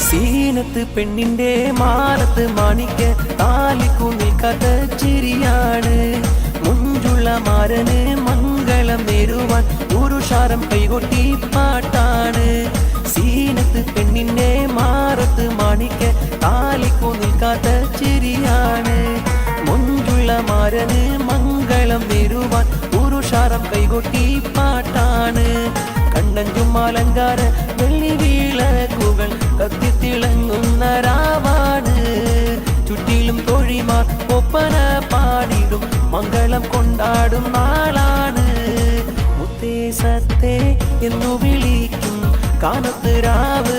സീനത്ത് പെണ്ണിന്റെ മാനത്ത് മാണിക്ക താലിക്കുന്നിൽ കഥ ചിരിയാണ്. മുഞ്ചുള്ള മാരന് മംഗളം നേരുവാൻ പുരുഷാരം കൈകൊട്ടി പാട്ടാണ്. സീനത്ത് പെണ്ണിന്റെ മാറത്ത് മാണിക്ക താലിക്കുന്നിൽ കഥ ചിരിയാണ്. മുഞ്ചുള്ള മാരന് മംഗളം നേരുവാൻ പുരുഷാരം കൈകൊട്ടി പാട്ടാണ്. കണ്ണഞ്ചും അലങ്കാര വെള്ളി വിളക്കുകൾ കത്തിത്തിളങ്ങുന്ന രാവാണ്. ചുറ്റിലും തൊഴിമാർ ഒപ്പന പാടിടും മംഗളം കൊണ്ടാടും നാളാണ്. മുത്തേ സത്തേ എന്നു വിളിക്കും കാനത്ത് രാവ്